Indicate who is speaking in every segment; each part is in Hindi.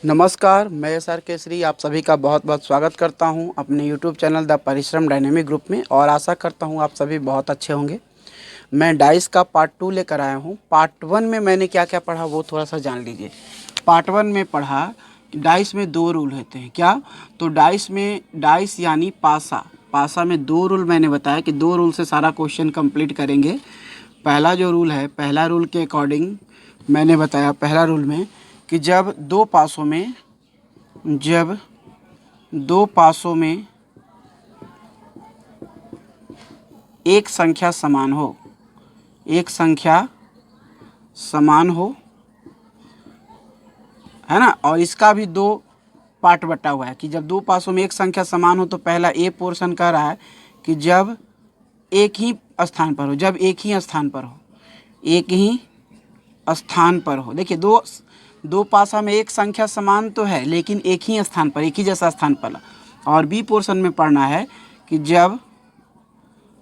Speaker 1: नमस्कार, मैं एस आर केसरी आप सभी का बहुत बहुत स्वागत करता हूं अपने यूट्यूब चैनल द परिश्रम डायनेमिक ग्रुप में। और आशा करता हूं आप सभी बहुत अच्छे होंगे। मैं डाइस का पार्ट 2 लेकर आया हूं। पार्ट 1 में मैंने क्या क्या पढ़ा वो थोड़ा सा जान लीजिए। पार्ट 1 में पढ़ा कि डाइस में 2 रूल होते हैं। क्या? तो डाइस यानी पासा में 2 रूल मैंने बताया कि 2 रूल से सारा क्वेश्चन कंप्लीट करेंगे। पहला जो रूल है, पहला रूल के अकॉर्डिंग मैंने बताया पहला रूल में कि जब दो पासों में एक संख्या समान हो, है ना, और इसका भी 2 पार्ट बटा हुआ है कि जब 2 पासों में एक संख्या समान हो तो पहला ए पोर्शन कह रहा है कि जब एक ही स्थान पर हो, देखिए दो पासा में एक संख्या समान तो है लेकिन एक ही स्थान पर, एक ही जैसा स्थान पर। और बी पोर्शन में पढ़ना है कि जब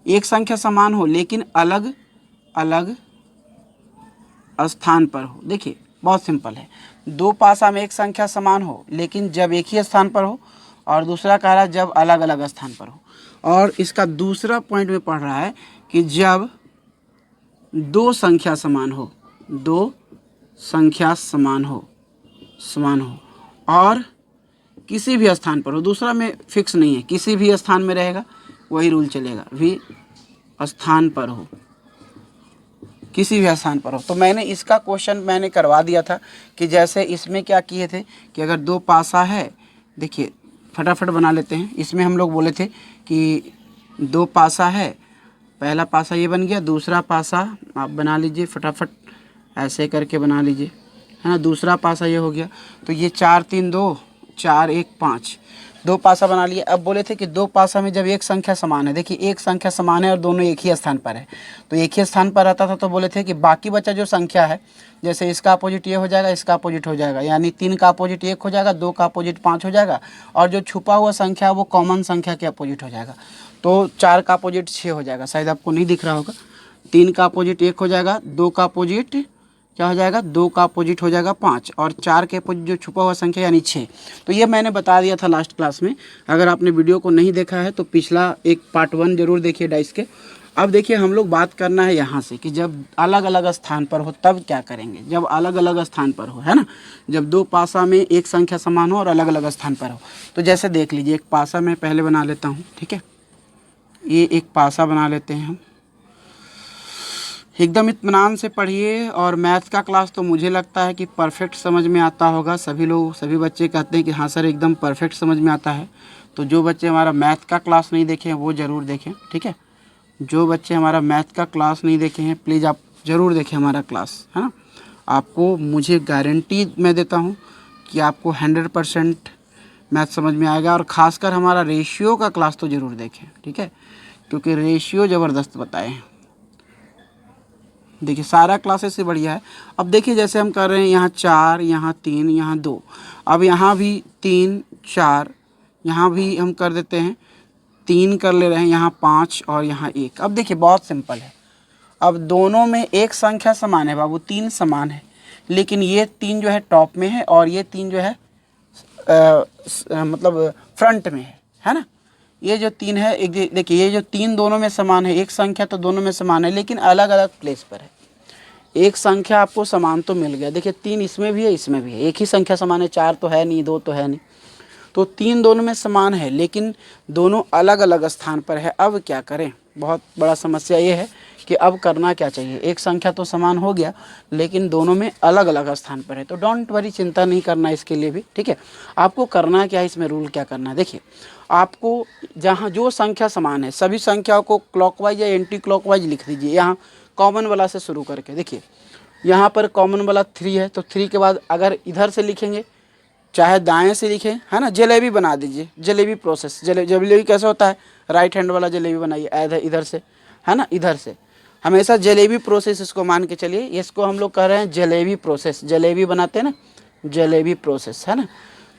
Speaker 1: एक संख्या समान हो लेकिन अलग अलग स्थान पर हो। देखिए बहुत सिंपल है, 2 पासा में एक संख्या समान हो लेकिन जब एक ही स्थान पर हो, और दूसरा कह रहा है जब अलग अलग स्थान पर हो। और इसका दूसरा पॉइंट में पढ़ रहा है कि जब 2 संख्या समान हो और किसी भी स्थान पर हो। दूसरा में फिक्स नहीं है, किसी भी स्थान में रहेगा वही रूल चलेगा, किसी भी स्थान पर हो। तो मैंने इसका क्वेश्चन करवा दिया था कि जैसे इसमें क्या किए थे कि अगर 2 पासा है, देखिए फटाफट बना लेते हैं। इसमें हम लोग बोले थे कि 2 पासा है, पहला पासा ये बन गया, दूसरा पासा आप बना लीजिए फटाफट, ऐसे करके बना लीजिए, है ना। दूसरा पासा ये हो गया, तो ये 4 3 2 4 1 5, 2 पासा बना लिए। अब बोले थे कि 2 पासा में जब एक संख्या समान है, देखिए एक संख्या समान है और दोनों एक ही स्थान पर है, तो एक ही स्थान पर रहता था तो बोले थे कि बाकी बचा जो संख्या है, जैसे इसका अपोजिट ये हो जाएगा, इसका अपोजिट हो जाएगा, यानी 3 का अपोजिट 1 हो जाएगा, 2 का अपोजिट 5 हो जाएगा, और जो छुपा हुआ संख्या वो कॉमन संख्या के अपोजिट हो जाएगा। तो 4 का अपोजिट 6 हो जाएगा, शायद आपको नहीं दिख रहा होगा। 3 का अपोजिट 1 हो जाएगा, 2 का अपोजिट क्या हो जाएगा, 2 का अपोजिट हो जाएगा 5, और 4 के अपोजिट जो छुपा हुआ संख्या यानी 6। तो ये मैंने बता दिया था लास्ट क्लास में। अगर आपने वीडियो को नहीं देखा है तो पिछला एक पार्ट 1 जरूर देखिए डाइस के। अब देखिए हम लोग बात करना है यहाँ से कि जब अलग अलग स्थान पर हो तब क्या करेंगे। जब अलग अलग स्थान पर हो, है ना, जब 2 पासा में एक संख्या समान हो और अलग अलग स्थान पर हो। तो जैसे देख लीजिए, एक पासा मैं पहले बना लेता हूँ, ठीक है। ये एक पासा बना लेते हैं हम। एकदम इत्मीनान से पढ़िए, और मैथ का क्लास तो मुझे लगता है कि परफेक्ट समझ में आता होगा। सभी बच्चे कहते हैं कि हाँ सर एकदम परफेक्ट समझ में आता है। तो जो बच्चे हमारा मैथ का क्लास नहीं देखे हैं वो ज़रूर देखें, ठीक है। जो बच्चे हमारा मैथ का क्लास नहीं देखे हैं प्लीज़ आप ज़रूर देखें हमारा क्लास, है ना। आपको मुझे गारंटी मैं देता हूँ कि आपको 100% मैथ समझ में आएगा। और ख़ासकर हमारा रेशियो का क्लास तो ज़रूर देखें, ठीक है, क्योंकि रेशियो ज़बरदस्त बताए हैं। देखिए सारा क्लासेस से बढ़िया है। अब देखिए जैसे हम कर रहे हैं, यहाँ 4, यहाँ 3, यहाँ 2, अब यहाँ भी 3 4, यहाँ भी हम कर देते हैं 3 कर ले रहे हैं, यहाँ 5 और यहाँ 1। अब देखिए बहुत सिंपल है। अब दोनों में एक संख्या समान है बाबू, 3 समान है, लेकिन ये 3 जो है टॉप में है और ये 3 जो है मतलब फ्रंट में है ना। ये जो 3 है, एक देखिए ये जो 3 दोनों में समान है, एक संख्या तो दोनों में समान है लेकिन अलग अलग प्लेस पर है। एक संख्या आपको समान तो मिल गया, देखिए 3 इसमें भी है इसमें भी है, एक ही संख्या समान है, 4 तो है नहीं, 2 तो है नहीं, तो 3 दोनों में समान है लेकिन दोनों अलग अलग स्थान पर है। अब क्या करें, बहुत बड़ा समस्या ये है कि अब करना क्या चाहिए। एक संख्या तो समान हो गया लेकिन दोनों में अलग अलग स्थान पर है। तो डोंट वरी, चिंता नहीं करना इसके लिए भी, ठीक है। आपको करना क्या है, इसमें रूल क्या करना है, देखिए आपको जहाँ जो संख्या समान है सभी संख्याओं को क्लॉकवाइज या एंटी क्लॉकवाइज लिख दीजिए। यहाँ कॉमन वाला से शुरू करके देखिए, यहाँ पर कॉमन वाला 3 है, तो 3 के बाद अगर इधर से लिखेंगे चाहे दाएं से लिखें, है ना, जलेबी बना दीजिए। जलेबी प्रोसेस, जलेबी कैसे होता है, राइट हैंड वाला जलेबी बनाइए इधर से, है ना, इधर से हमेशा जलेबी प्रोसेस इसको मान के चलिए। इसको हम लोग कह रहे हैं जलेबी प्रोसेस, जलेबी बनाते हैं ना, जलेबी प्रोसेस, है ना।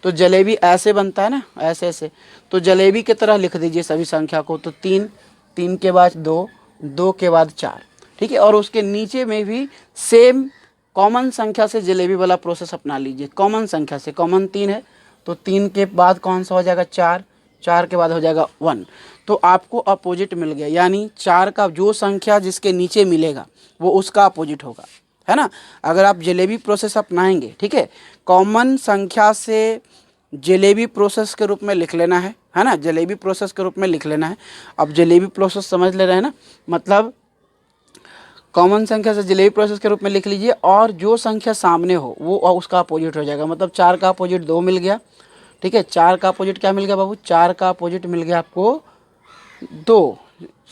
Speaker 1: तो जलेबी ऐसे बनता है ना, ऐसे ऐसे, तो जलेबी की तरह लिख दीजिए सभी संख्या को। तो 3, 3 के बाद 2, 2 के बाद 4, ठीक है। और उसके नीचे में भी सेम कॉमन संख्या से जलेबी वाला प्रोसेस अपना लीजिए। कॉमन संख्या से, कॉमन 3 है तो 3 के बाद कौन सा हो जाएगा 4, 4 के बाद हो जाएगा 1, तो आपको अपोजिट मिल गया। यानी 4 का जो संख्या जिसके नीचे मिलेगा वो उसका अपोजिट होगा, है ना। अगर आप जलेबी प्रोसेस अपनाएंगे, ठीक है, कॉमन संख्या से जलेबी प्रोसेस के रूप में लिख लेना है ना, जलेबी प्रोसेस के रूप में लिख लेना है। अब जलेबी प्रोसेस समझ ले रहे हैं ना, मतलब कॉमन संख्या से जलेबी प्रोसेस के रूप में लिख लीजिए, और जो संख्या सामने हो वो उसका अपोजिट हो जाएगा। मतलब 4 का अपोजिट 2 मिल गया, ठीक है। 4 का अपोजिट क्या मिल गया बाबू, 4 का अपोजिट मिल गया आपको 2,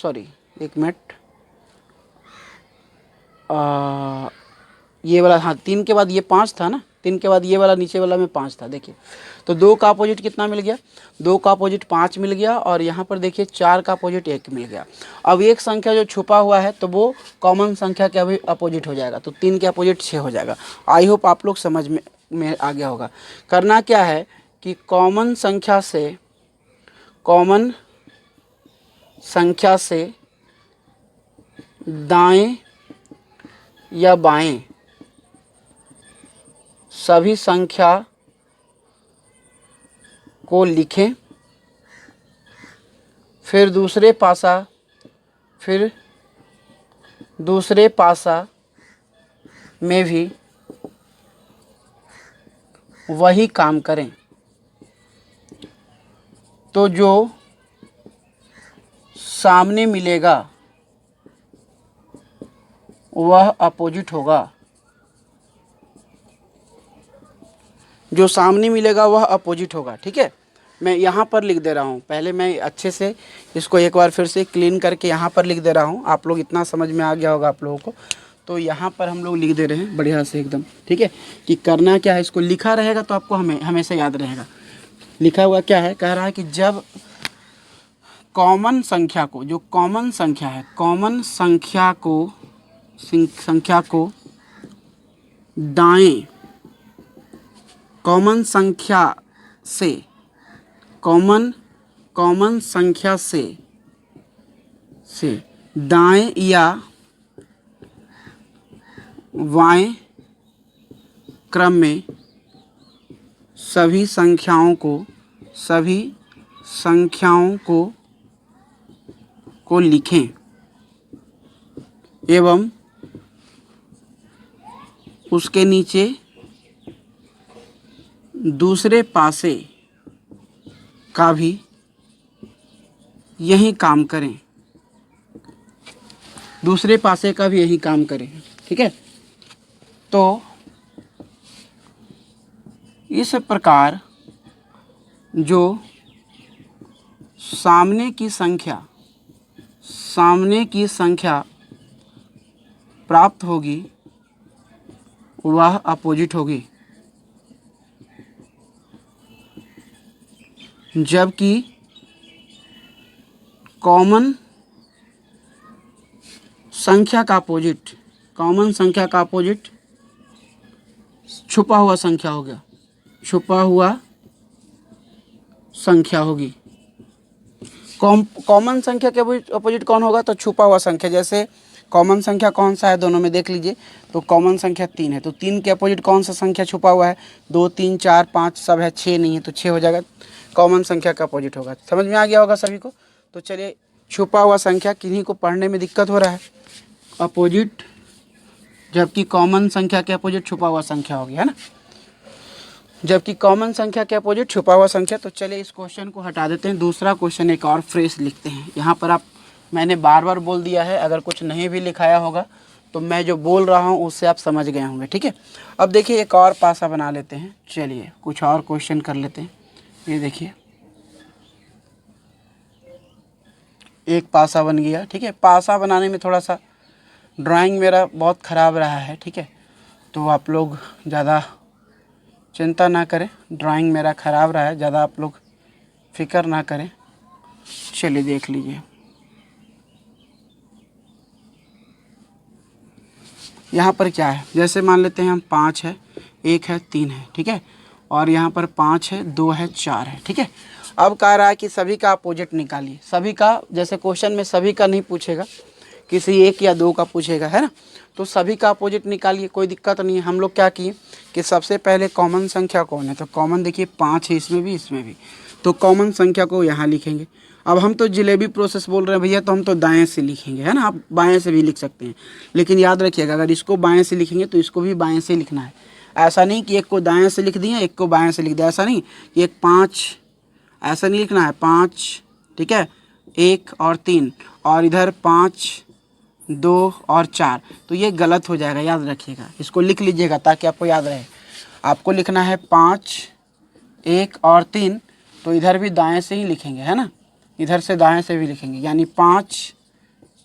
Speaker 1: सॉरी 1 मिनट, ये वाला, हाँ 3 के बाद ये 5 था ना, 3 के बाद ये वाला नीचे वाला में 5 था, देखिए। तो 2 का अपोजिट कितना मिल गया, 2 का अपोजिट 5 मिल गया, और यहाँ पर देखिए 4 का अपोजिट 1 मिल गया। अब एक संख्या जो छुपा हुआ है तो वो कॉमन संख्या के अभी अपोजिट हो जाएगा, तो 3 के अपोजिट 6 हो जाएगा। आई होप आप लोग समझ में आ गया होगा। करना क्या है कि कॉमन संख्या से दाएं या बाएं सभी संख्या को लिखें, फिर दूसरे पासा में भी वही काम करें, तो जो सामने मिलेगा वह अपोजिट होगा। जो सामने मिलेगा वह अपोजिट होगा, ठीक है। मैं यहाँ पर लिख दे रहा हूँ, पहले मैं अच्छे से इसको एक बार फिर से क्लीन करके यहाँ पर लिख दे रहा हूँ। आप लोग इतना समझ में आ गया होगा आप लोगों को। तो यहाँ पर हम लोग लिख दे रहे हैं बढ़िया से एकदम, ठीक है, कि करना क्या है। इसको लिखा रहेगा तो आपको हमेशा याद रहेगा। लिखा हुआ क्या है, कह रहा है कि जब कॉमन संख्या को, जो कॉमन संख्या है, कॉमन संख्या को दाएं, कॉमन संख्या से दाएं या बाएं क्रम में सभी संख्याओं को लिखें एवं उसके नीचे दूसरे पासे का भी यही काम करें, दूसरे पासे का भी यही काम करें, ठीक है। तो इस प्रकार जो सामने की संख्या प्राप्त होगी वह अपोजिट होगी, जबकि कॉमन संख्या का अपोजिट छुपा हुआ संख्या हो गया, छुपा हुआ संख्या होगी। कॉमन संख्या के अपोजिट कौन होगा, तो छुपा हुआ संख्या। जैसे कॉमन संख्या कौन सा है दोनों में देख लीजिए, तो कॉमन संख्या 3 है, तो 3 के अपोजिट कौन सा संख्या छुपा हुआ है, 2, 3, 4, 5 सब है, 6 नहीं है, तो 6 हो जाएगा, कॉमन संख्या का अपोजिट होगा। समझ में आ गया होगा सभी को। तो चलिए, छुपा हुआ संख्या किन्हीं को पढ़ने में दिक्कत हो रहा है, अपोजिट, जबकि कॉमन संख्या के अपोजिट छुपा हुआ संख्या हो गया, है ना, जबकि कॉमन संख्या के अपोजिट छुपा हुआ संख्या। तो चलिए इस क्वेश्चन को हटा देते हैं, दूसरा क्वेश्चन एक और फ्रेश लिखते हैं। यहाँ पर मैंने बार बार बोल दिया है, अगर कुछ नहीं भी लिखाया होगा तो मैं जो बोल रहा हूँ उससे आप समझ गए होंगे, ठीक है। अब देखिए एक और पासा बना लेते हैं, चलिए कुछ और क्वेश्चन कर लेते हैं। ये देखिए एक पासा बन गया, ठीक है। पासा बनाने में थोड़ा सा ड्राइंग मेरा बहुत ख़राब रहा है, ठीक है, तो आप लोग ज़्यादा चिंता ना करें, ड्राइंग मेरा ख़राब रहा है, ज़्यादा आप लोग फिक्र ना करें। चलिए देख लीजिए, यहाँ पर क्या है, जैसे मान लेते हैं हम 5 है, 1 है, 3 है, ठीक है, और यहाँ पर 5 है, 2 है, 4 है, ठीक है। अब कह रहा है कि सभी का अपोजिट निकालिए। सभी का, जैसे क्वेश्चन में सभी का नहीं पूछेगा, किसी एक या दो का पूछेगा, है ना। तो सभी का अपोजिट निकालिए, कोई दिक्कत नहीं है। हम लोग क्या किए कि सबसे पहले कॉमन संख्या कौन है, तो कॉमन देखिए 5 है, इसमें भी इसमें भी, तो कॉमन संख्या को यहाँ लिखेंगे। अब हम तो जिलेबी प्रोसेस बोल रहे हैं भैया, तो हम तो दाएं से लिखेंगे, है ना। आप बाएं से भी लिख सकते हैं, लेकिन याद रखिएगा अगर इसको बाएं से लिखेंगे तो इसको भी बाएं से लिखना है। ऐसा नहीं कि एक को दाएं से लिख दिया एक को बाएं से लिख दिया, ऐसा नहीं। एक 5 ऐसा नहीं लिखना है, 5 ठीक है, 1 और 3, और इधर 5 2 और 4, तो ये गलत हो जाएगा, याद रखिएगा। इसको लिख लीजिएगा ताकि आपको याद रहे। आपको लिखना है 5 1 और 3, तो इधर भी दाएं से ही लिखेंगे, है ना, इधर से दाएं से भी लिखेंगे, यानी 5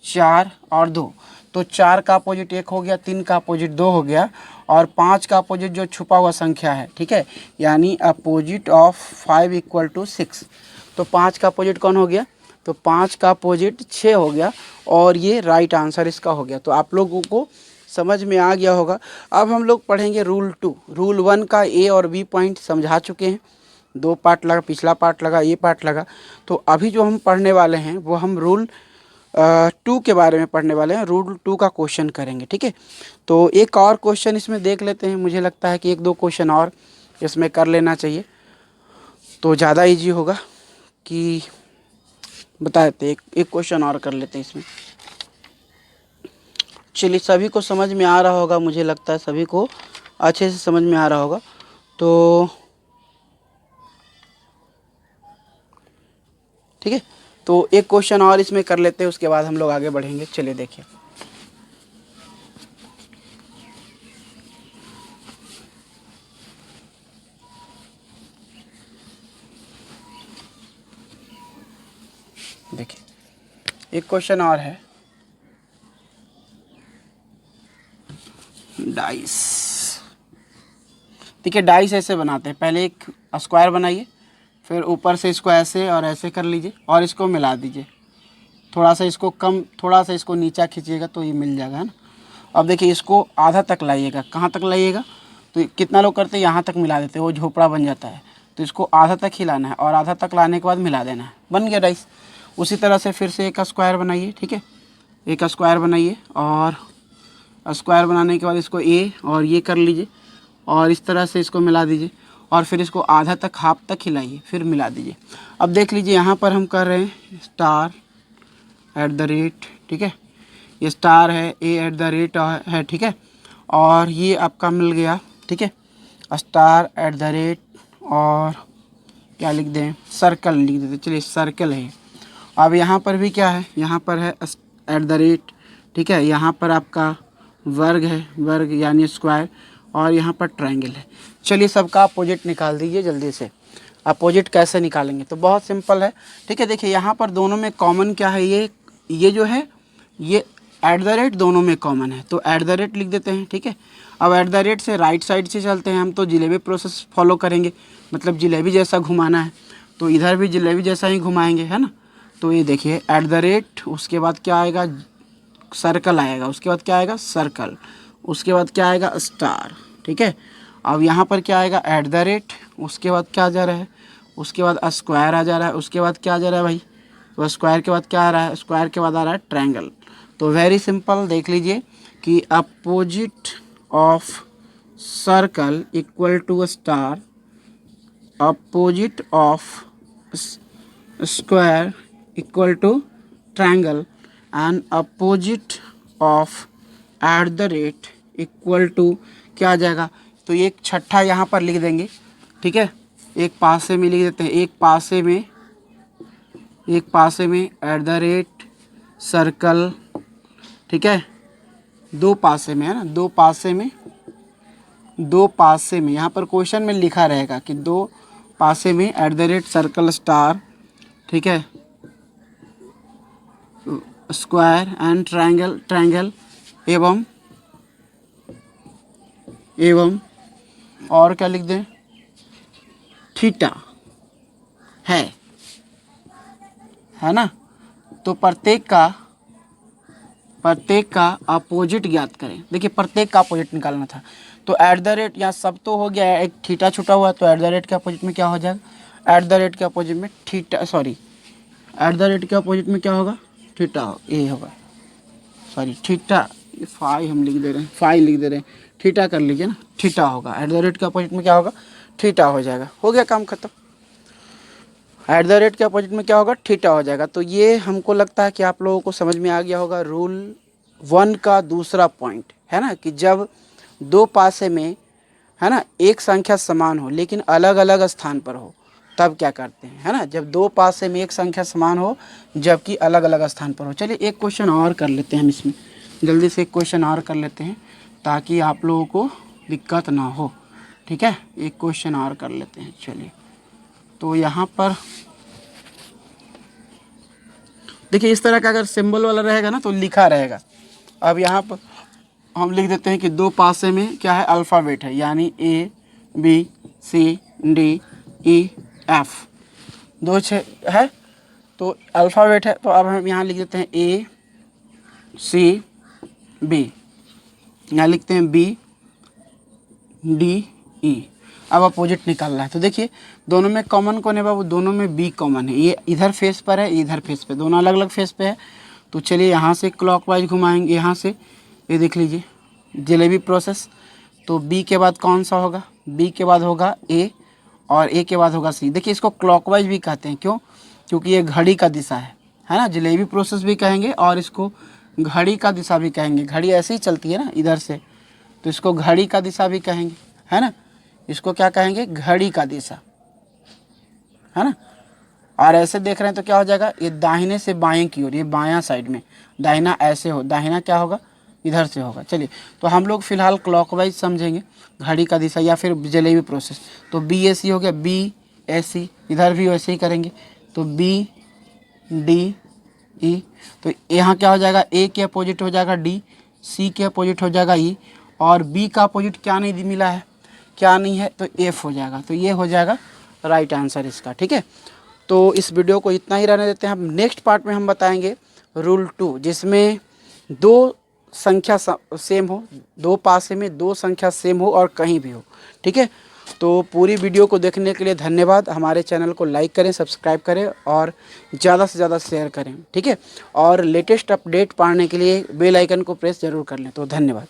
Speaker 1: 4 और 2। तो 4 का अपोजिट 1 हो गया, 3 का अपोजिट 2 हो गया, और 5 का अपोजिट जो छुपा हुआ संख्या है, ठीक है, यानी अपोजिट ऑफ 5 = 6। तो 5 का अपोजिट कौन हो गया, तो 5 का अपोजिट 6 हो गया, और ये राइट आंसर इसका हो गया। तो आप लोगों को समझ में आ गया होगा। अब हम लोग पढ़ेंगे रूल 2। रूल 1 का ए और बी पॉइंट समझा चुके हैं, 2 पार्ट लगा, पिछला पार्ट लगा, ये पार्ट लगा। तो अभी जो हम पढ़ने वाले हैं वो हम रूल 2 के बारे में पढ़ने वाले हैं। रूल 2 का क्वेश्चन करेंगे, ठीक है। तो एक और क्वेश्चन इसमें देख लेते हैं, मुझे लगता है कि 1-2 क्वेश्चन और इसमें कर लेना चाहिए तो ज़्यादा इजी होगा। कि बता देते एक क्वेश्चन और कर लेते हैं इसमें। चलिए, सभी को समझ में आ रहा होगा, मुझे लगता है सभी को अच्छे से समझ में आ रहा होगा। तो ठीक है, तो एक क्वेश्चन और इसमें कर लेते हैं, उसके बाद हम लोग आगे बढ़ेंगे। चलिए देखिए, एक क्वेश्चन और है, डाइस। ठीक है, डाइस ऐसे बनाते हैं, पहले एक स्क्वायर बनाइए, फिर ऊपर से इसको ऐसे और ऐसे कर लीजिए और इसको मिला दीजिए। थोड़ा सा इसको कम, थोड़ा सा इसको नीचा खींचिएगा तो ये मिल जाएगा, है ना। अब देखिए, इसको आधा तक लाइएगा। कहाँ तक लाइएगा, तो कितना लोग करते हैं, यहाँ तक मिला देते हैं, वो झोपड़ा बन जाता है। तो इसको आधा तक ही लाना है, और आधा तक लाने के बाद मिला देना है, बन गया डाइस। उसी तरह से फिर से एक स्क्वायर बनाइए, ठीक है, एक स्क्वायर बनाइए, और स्क्वायर बनाने के बाद इसको ए और ये कर लीजिए, और इस तरह से इसको मिला दीजिए, और फिर इसको आधा तक, हाफ तक हिलाइए, फिर मिला दीजिए। अब देख लीजिए, यहाँ पर हम कर रहे हैं *@, ठीक है, ये स्टार है, A@ है, ठीक है, और ये आपका मिल गया, ठीक है, *@, और क्या लिख दें, सर्कल लिख देते, चलिए सर्कल है। अब यहाँ पर भी क्या है, यहाँ पर है @, ठीक है, यहाँ पर आपका वर्ग है, वर्ग यानी स्क्वायर, और यहाँ पर ट्रायंगल है। चलिए, सबका अपोजिट निकाल दीजिए जल्दी से। अपोजिट कैसे निकालेंगे, तो बहुत सिंपल है, ठीक है। देखिए, यहाँ पर दोनों में कॉमन क्या है, ये जो है, ये @ दोनों में कॉमन है, तो @ लिख देते हैं, ठीक है। अब @ से राइट साइड से चलते हैं, हम तो जिलेबी प्रोसेस फॉलो करेंगे, मतलब जिलेबी जैसा घुमाना है, तो इधर भी जिलेबी जैसा ही घुमाएंगे, है ना। तो ये देखिए, @ उसके बाद क्या आएगा, सर्कल आएगा, उसके बाद क्या आएगा, सर्कल, उसके बाद क्या आएगा, स्टार, ठीक है। अब यहाँ पर क्या आएगा, @ उसके बाद क्या आ जा रहा है, उसके बाद स्क्वायर आ जा रहा है, उसके बाद क्या आ जा रहा है भाई, तो स्क्वायर के बाद क्या आ रहा है, स्क्वायर के बाद आ रहा है ट्रायंगल। तो वेरी सिंपल, देख लीजिए कि opposite of circle = star, opposite of square = triangle, and opposite of @ equal to क्या आ जाएगा, तो एक छठा यहाँ पर लिख देंगे, ठीक है, एक पासे में लिख देते हैं, एक पासे में @ सर्कल, ठीक है, 2 पासे में, है ना, 2 पासे में यहाँ पर क्वेश्चन में लिखा रहेगा कि 2 पासे में @ सर्कल स्टार, ठीक है, स्क्वायर एंड ट्रायंगल एवं और क्या लिख दें, थीटा है ना। तो प्रत्येक का अपोजिट ज्ञात करें। देखिए, प्रत्येक का अपोजिट निकालना था, तो @ यहाँ सब तो हो गया है, एक थीटा छुटा हुआ है, तो @ के अपोजिट में क्या हो जाएगा, @ के अपोजिट में थीटा, @ के अपोजिट में क्या होगा, थीटा, ये होगा, सॉरी थीटा, फाई हम लिख दे रहे हैं, फाई लिख दे रहे हैं, थीटा कर लीजिए ना, थीटा होगा। एट द रेट के अपोजिट में क्या होगा, थीटा हो जाएगा। हो गया काम खत्म। एट द रेट के अपोजिट में क्या होगा, थीटा हो जाएगा। तो ये हमको लगता है कि आप लोगों को समझ में आ गया होगा रूल 1 का दूसरा पॉइंट, है ना, कि जब दो पासे में, है ना, एक संख्या समान हो लेकिन अलग अलग स्थान पर हो तब क्या करते हैं, है ना। जब दो पासे में एक संख्या समान हो जबकि अलग अलग स्थान पर हो। चलिए एक क्वेश्चन और कर लेते हैं हम इसमें, जल्दी से एक क्वेश्चन और कर लेते हैं ताकि आप लोगों को दिक्कत ना हो, ठीक है। एक क्वेश्चन और कर लेते हैं। चलिए तो यहाँ पर देखिए, इस तरह का अगर सिंबल वाला रहेगा ना तो लिखा रहेगा। अब यहाँ पर हम लिख देते हैं कि दो पासे में क्या है, अल्फ़ाबेट है, यानी A B C D E F, दो छः है तो अल्फ़ाबेट है। तो अब हम यहाँ लिख देते हैं A C B, यहाँ लिखते हैं B D E। अब अपोजिट निकालना है। तो देखिए दोनों में कॉमन कौन है बाबू, दोनों में B कॉमन है। ये इधर फेस पर है, इधर फेस पे, दोनों अलग अलग फेस पे है। तो चलिए यहाँ से क्लॉकवाइज घुमाएंगे, यहाँ से ये देख लीजिए जलेबी प्रोसेस। तो B के बाद कौन सा होगा, B के बाद होगा A और A के बाद होगा C। देखिए इसको क्लॉकवाइज भी कहते हैं, क्यों, क्योंकि ये घड़ी का दिशा है ना। जलेबी प्रोसेस भी कहेंगे और इसको घड़ी का दिशा भी कहेंगे। घड़ी ऐसे ही चलती है ना इधर से, तो इसको घड़ी का दिशा भी कहेंगे, है ना। इसको क्या कहेंगे, घड़ी का दिशा, है ना। और ऐसे देख रहे हैं तो क्या हो जाएगा, ये दाहिने से बाएं की ओर, ये बायां साइड में, दाहिना ऐसे हो, दाहिना क्या होगा, इधर से होगा। चलिए तो हम लोग फिलहाल क्लॉकवाइज समझेंगे, घड़ी का दिशा या फिर जलेबी प्रोसेस। तो BAC हो गया, BAC, इधर भी वैसे ही करेंगे। तो BDE, तो यहाँ क्या हो जाएगा, A के अपोजिट हो जाएगा D, C के अपोजिट हो जाएगा E, और B का अपोजिट क्या नहीं मिला है, क्या नहीं है, तो F हो जाएगा। तो ये हो जाएगा राइट आंसर इसका, ठीक है। तो इस वीडियो को इतना ही रहने देते हैं। हम नेक्स्ट पार्ट में हम बताएंगे रूल 2, जिसमें दो संख्या सेम हो, दो पासे में दो संख्या सेम हो और कहीं भी हो, ठीक है। तो पूरी वीडियो को देखने के लिए धन्यवाद। हमारे चैनल को लाइक करें, सब्सक्राइब करें और ज़्यादा से ज़्यादा शेयर करें, ठीक है। और लेटेस्ट अपडेट पाने के लिए बेल आइकन को प्रेस ज़रूर कर लें। तो धन्यवाद।